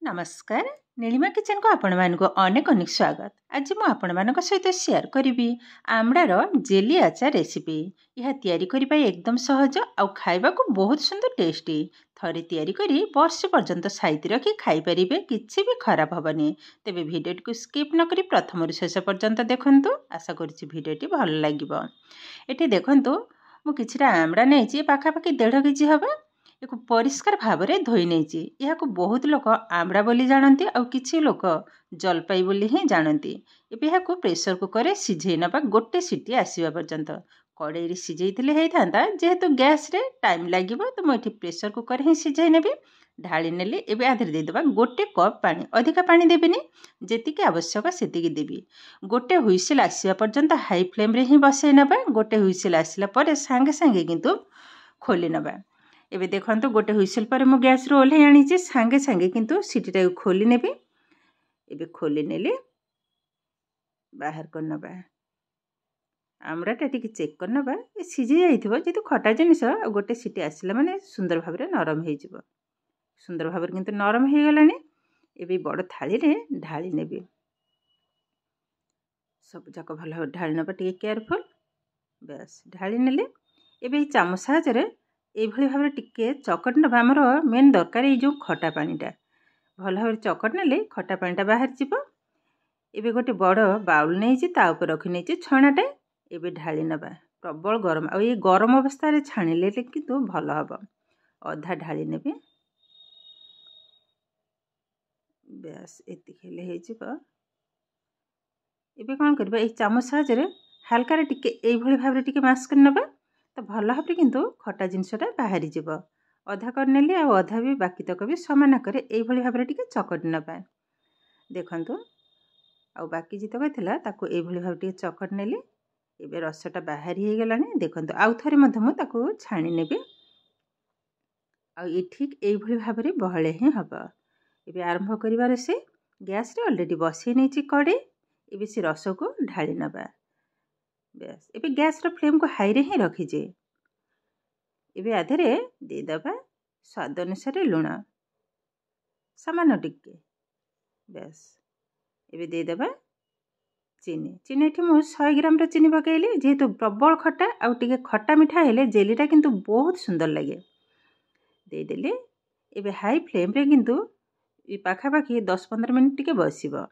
नमस्कार नीलिमा किचन को आपण मानक अनेक अनेक स्वागत। आज मु आपण मानक सहित शेयर करी आमड़ार जेली आचार रेसिपी। यह तैयारी करिबा एकदम सहज आउ खाइबा को बहुत सुंदर टेस्टी। थरे तैयारी करी वर्ष पर्यंत साइति रखी खाई परिबे, किछि भी खराब हबनी। तेबे भिडियो को स्किप न करी प्रथम रु शेष पर्यंत देखंतु। आशा करिछि भिडियोटी भल लागिबो। एठी देखंतु मु किछिटा आमड़ा नेछि, पाखापाखि 1.5 केजी हबा। एक परिष्कार भाव में धोई नहीं। यह बहुत लोग आमड़ा बोली जानती और किसी लोग जलपाई बोली ही जानती। एवं प्रेसर कुकर सिझे ना गोटे सीटी आसवा पर्यंत कड़े सिझे होता, जेहेतु गैस रे टाइम लगे तो मुझे प्रेसर कुकर ही सिझे नेबी। ढाली नेली एवं आधे देदेबा गोटे कप पानी, अधिका पानी देविनी, जी आवश्यक से देवी। गोटे हुइसिल आसवा पर्यंत हाई फ्लेम रे ही बसई नबा। गोटे हुइसिल आसला सांगे सांगे किंतु खोली नबा। एबे देखंतु गोटे हुइसिल पर मु गैस रो ओल्हे आनी सांगे सांगे किंतु सीटीटा खोली नेबी। एबे खोली नेली बाहर कर नबा। आमड़ाटा टिके चेक कर नबा, ए सिझी जाइथिबो। जेतु खटा जिनिस गोटे सीटी आसिला माने सुंदर भाव रे नरम हे जिवो। सुंदर भाव रे किंतु नरम हे गलानी। एबे बड़ थाली रे ढाली नेबी। सब जाक भल भाव ढाली नबा, टिके केयरफुल। बस ढाली नेले। एबे चामच साहाय्य एभली भाव टिके चकट नबा। आमर मेन दरकार ये जो खटा पानीटा भल भाव चकट नेले खटा पानीटा बाहर जीव। एबे गोटे बड़ बाउल नहीं ता ऊपर रखी नहीं छणाटा। एबे ढाली नबा। प्रबल गरम आ ये गरम अवस्था रे छाणिले किंतु भल हबो। अधा ढाली नेबे। बस एति खेले हे जीव। एबे कोन करबा, ए चामच साहाय्य हल्का रे टिके एभली भाव टिके मास कर नबा। तो भल भाव किंतु खटा जिनसटा बाहरी जीव। अधा कर नेली आ अधा भी बाकी तक भी समान आकर एभली भाव टिके चकट नबा। देखंतु आ बाकी जितक थिला ताको एभली भाव टिके चकट नेली। एबे रसटा बाहरी हे गलानी। देखंतु आउ थरे मधम ताको छाणी नेबे। आ ये ठीक एभली भाव रे बहळे ही हबो। एबे आरंभ करिवार से गैस रे ऑलरेडी बसई नेछि कड़े। एबे से रस को ढाली नबा। बस एबे गैस रो फ्लेम को हाई रे ही रखी जे। एबे आधे दे दबा स्वाद अनुसार लुण सामान्य टिके। बस एबे दे दबा चीनी। चीनी एठी मु 100 ग्राम रो चीनी पकाइली। जेहेतु प्रबल खटा आउ टिके खटा मिठा हेले जेलीटा किंतु बहुत सुंदर लगे। दे देले। एबे हाई फ्लेम रे किंतु ई पाखापाखि 10-15 मिनिट टिके बसिबो।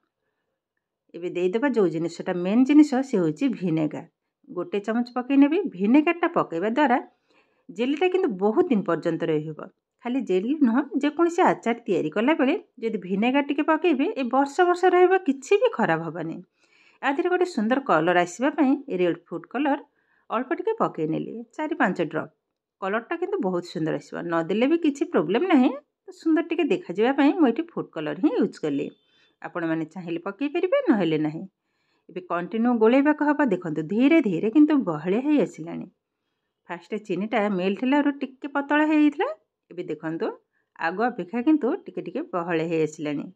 एबे दे दबा जो जिनिसटा मेन जिनिस से होची विनेगार। गोटे चमच पकई नेबी। विनेगारटा पकईबा द्वारा जेलीटा किंतु बहुत दिन पर्यंत रहिबो। खाली जेली नुह, जेकोसी आचार तैयारी कला बेले जदि विनेगार टिके पकेबे ए वर्ष वर्ष रहइबो, किछि भी खराब हबनी। आधे गोटे सुंदर कलर आसीबा पई रेड फूड कलर अल्प टिके पकई नेली 4-5 ड्रॉप। कलरटा किंतु बहुत सुंदर आसीबो। न देले भी किछि प्रॉब्लम नाही। सुंदर टिके देखा जिबा पई मु एठी फूड कलर ही यूज करली। आपण माने चाहिले पकई परिबे, न हेले नाही। एबे कंटिन्यू गोलेबा कहबा। देखंतु धीरे धीरे किंतु बहळे हे आसिलानी। फास्ट चीनीटा मेल्ट हेलारू टिके पतला हे जाइतला। एबे देखंतु आगो अपेक्षा किंतु टिके टिके बहळे हे आसिलानी।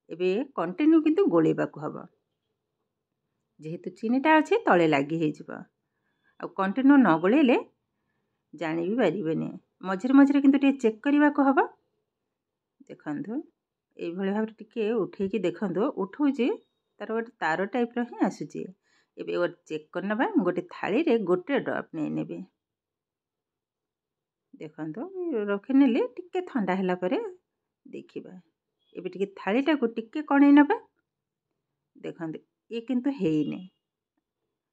एबे कंटिन्यू किंतु गोलेबा को हबो। जेहेतु चीनीटा अछि तळे लागि हे जिवो। आ कंटिन्यू न गोलेले जानि भी परिबेनी। मझिर मझिर किंतु टिके चेक करिबा को हबो। देखंतु ए भली भाव टिके उठै कि देखंतु उठौची तार गोटे तार टाइप रो ही आसुची। एबे चेक करनबा। गोटे थाली रे गोटे ड्रॉप नै नेबे। देखंतु रखि नेली। टिके ठंडा हैला परे देखिबा। एबे टिके थालीटा को टिके कणै नबा। देखंतु ये किंतु हेइने,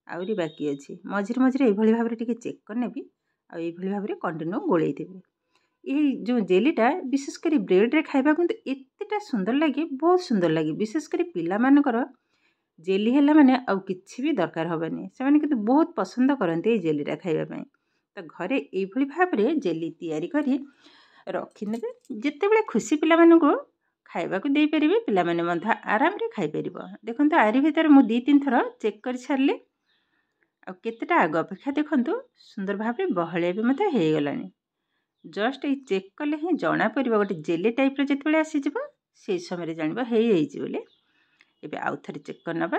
आउरी बाकी अछि। मझिर मझिर ए भली भाव टिके चेक करनेबी। आ ए भली भाव कंटिन्यू गोळै देबी। ये जो जेलीटा विशेष करी ब्रेड रे खाइबा किंतु एतेटा सुंदर लगे, बहुत सुंदर लगे। विशेष करी पिला मानकर जेली हैला माने आउ किछि भी दरकार हबनी। से माने किंतु बहुत पसंद करंती ए जेलीटा खाइबा पई। तो घरे ए भली भाव रे जेली तैयारी करी रखि नेबे। जेते बेले खुशी पिला मानकु खाइबा को देई परिबे, पिला माने मधा आराम रे खाइ परिबो। देखंतु आरी भीतर मु 2-3 थर चेक कर छारले। आ केतेटा आगो अपेक्षा देखंतु सुंदर भाव रे बहळे भी मते हे गलानी। जस्ट ए चेक कले ही जना परिबा गोटे जेली टाइप रे जेते बेले आसी जिवो से समय रे जानिबा हे हेइजी बोले। एबे आउ थरे चेक करनबा।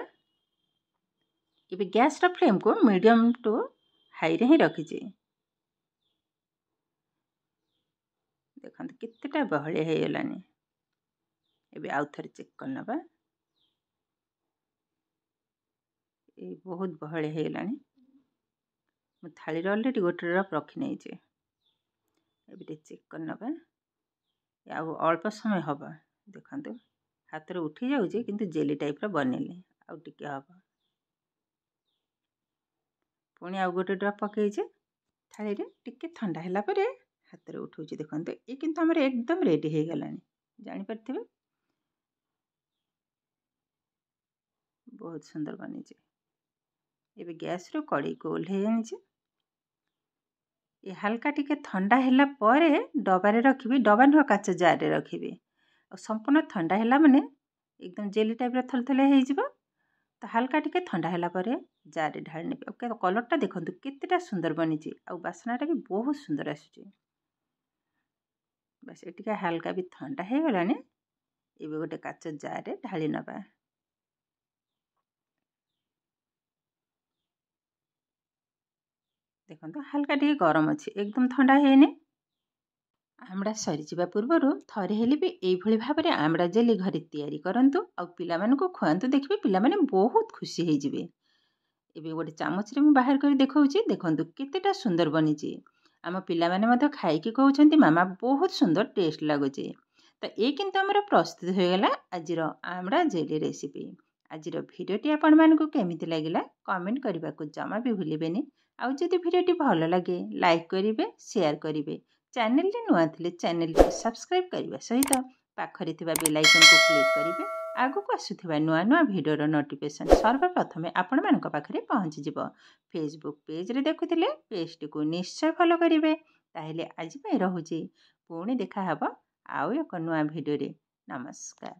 एबे गैस रा फ्लेम को मीडियम टू हाई रे ही रखि जे। देखंतु केतेटा बहळे हे गलानी। एबे आउ थरे चेक करनबा ए बहुत बहळे हे गलानी मु थाली रे ऑलरेडी गोटे ड्रॉप रखी नै जे एबे चेक करनबा आउ अल्प समय हबा देखंतु हाथ रे उठी जाउ जे किंतु जेली टाइप रो बनेले आउ टिके हबा पुणी आउ गोटे ड्रॉप पके जे थाली रे टिके ठंडा हैला परे हाथ रे उठौ जे देखंतु ए किंतु हमर एकदम रेडी हे गलानी जानि परथिबे बहुत सुंदर बनी जे एबे गैस रो कड़ी को ओल्हे जे ये हल्का टिके ठंडा हैला परे डबा रे रखिबी डबा न काच जार रे रखिबी और संपूर्ण ठंडा हैला माने एकदम जेली टाइप रो थलथले हे जिवो तो हल्का टिके ठंडा हैला परे जार रे ढाଳି नेबे ओके कलर टा देखंतु केतेटा सुंदर बनी जे आ बासना टा भी बहुत सुंदर आसुचे बस एटिका हल्का भी ठंडा हे गलाने एबे गोटे काच जार रे ढाଳି नबा देखंतु हल्का टिके गरम अछि एकदम ठंडा हेने आमड़ा सरी जिबा पूर्वरु थरे हेली भी एई भली भाबरे आमड़ा जेली घरे तयारी करंतु आ पिला मानको खुआंतु देखबे पिला माने बहुत खुशी हे जिबे एबे गोटे चामच रे मु बाहर करी देखौची देखंतु केतेटा सुंदर बनिची आम पिला माने मधे खाइकी कहउछंती मामा बहुत सुंदर टेस्ट लागुची तो ए किंतु हमर प्रस्तुत हो गला आजिर आमड़ा जेली रेसिपी आजिर भिडियोटी आपण मानको केमिति लागिला कमेंट करबा को जमा भी भूलिबेनी आउ जदि भिडियोटी भलो लागे लाइक करिवे शेयर करिवे चैनल रे नुआ थिले चैनल को सब्सक्राइब करबा सहित पाखरे थिबा बेल आइकन को क्लिक करिवे आगु को आसुथिबा नुआ नुआ भिडियो रो नोटिफिकेशन सर्वप्रथमे आपण मानक पाखरे पहुंची जिवो फेसबुक पेज रे देखुथिले पेज टी को निश्चय फॉलो करिवे ताहेले आज पई रहूची पुणी देखा हबो आउ एक नुआ भिडियो रे नमस्कार।